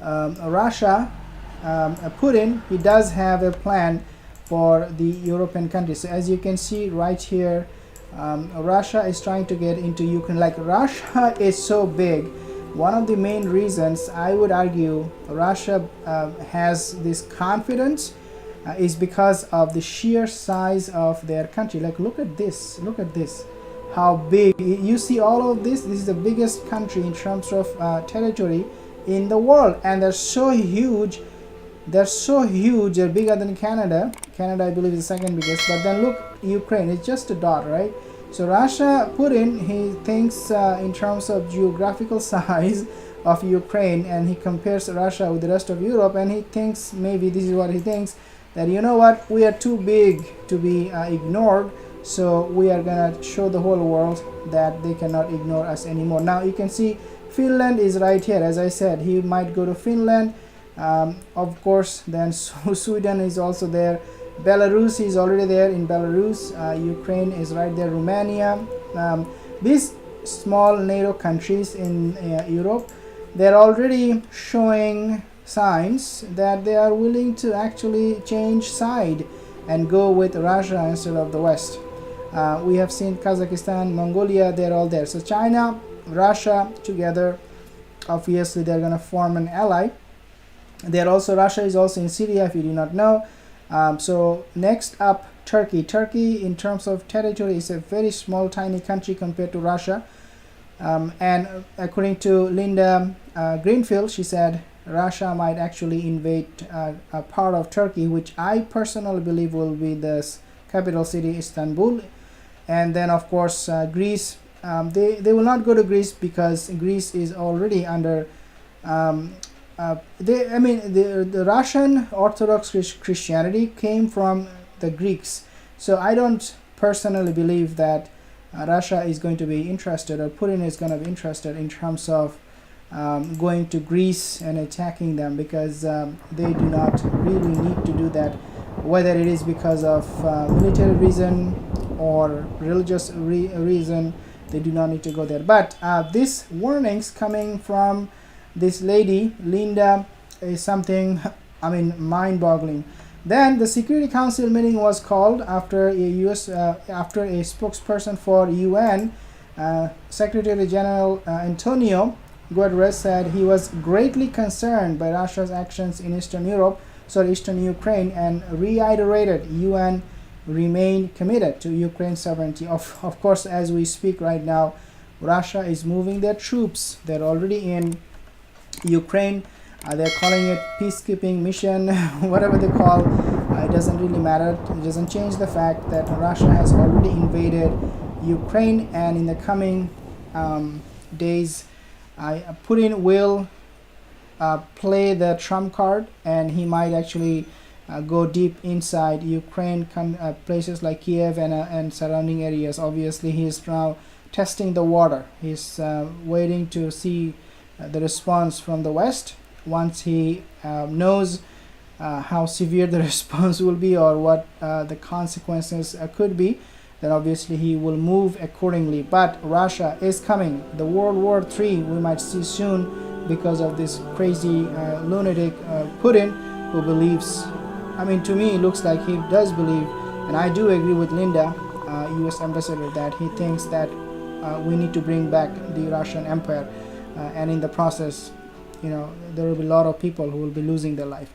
Russia, Putin, he does have a plan for the European countries. So as you can see right here, Russia is trying to get into Ukraine. Like, Russia is so big. One of the main reasons I would argue Russia has this confidence is because of the sheer size of their country. Like, look at this, how big. You see all of this. This is the biggest country in terms of territory in the world, and they're so huge. They're bigger than Canada. Canada, I believe, is the second biggest. But then look, Ukraine, it's just a dot, right? So Russia, Putin, he thinks in terms of geographical size of Ukraine, and he compares Russia with the rest of Europe, and he thinks, maybe this is what he thinks, that, you know what, we are too big to be ignored, so we are gonna show the whole world that they cannot ignore us anymore. Now you can see Finland is right here. As I said, he might go to Finland. Of course, then Sweden is also there. Belarus is already there. In Belarus, Ukraine is right there. Romania. These small NATO countries in Europe, they're already showing signs that they are willing to actually change side and go with Russia instead of the West. We have seen Kazakhstan, Mongolia, they're all there. So China, Russia together, obviously they're going to form an ally. Russia is also in Syria, if you do not know. So next up, Turkey. Turkey, in terms of territory, is a very small, tiny country compared to Russia. And according to Linda Greenfield, she said Russia might actually invade a part of Turkey, which I personally believe will be the capital city, Istanbul. And then, of course, Greece. They will not go to Greece because Greece is already under. The Russian Orthodox Christianity came from the Greeks, so I don't personally believe that Russia is going to be interested, or Putin is going to be interested in terms of going to Greece and attacking them, because they do not really need to do that, whether it is because of military reason or religious reason. They do not need to go there. But these warnings coming from this lady Linda is something, mind-boggling. Then the Security Council meeting was called after after a spokesperson for UN, Secretary General Antonio Guterres, said he was greatly concerned by Russia's actions in Eastern Ukraine, and reiterated UN remain committed to Ukraine's sovereignty. Of course, as we speak right now, Russia is moving their troops. They're already in Ukraine. They're calling it peacekeeping mission, whatever they call. It doesn't really matter. It doesn't change the fact that Russia has already invaded Ukraine, and in the coming days, Putin will play the trump card, and he might actually go deep inside Ukraine, places like Kiev and surrounding areas. Obviously, he is now testing the water. He's waiting to see the response from the West. Once he knows how severe the response will be, or what the consequences could be, then obviously he will move accordingly. But Russia is coming. The World War III we might see soon, because of this crazy lunatic Putin, who believes, to me it looks like he does believe, and I do agree with Linda, US ambassador, that he thinks that we need to bring back the Russian Empire, and in the process, there will be a lot of people who will be losing their life.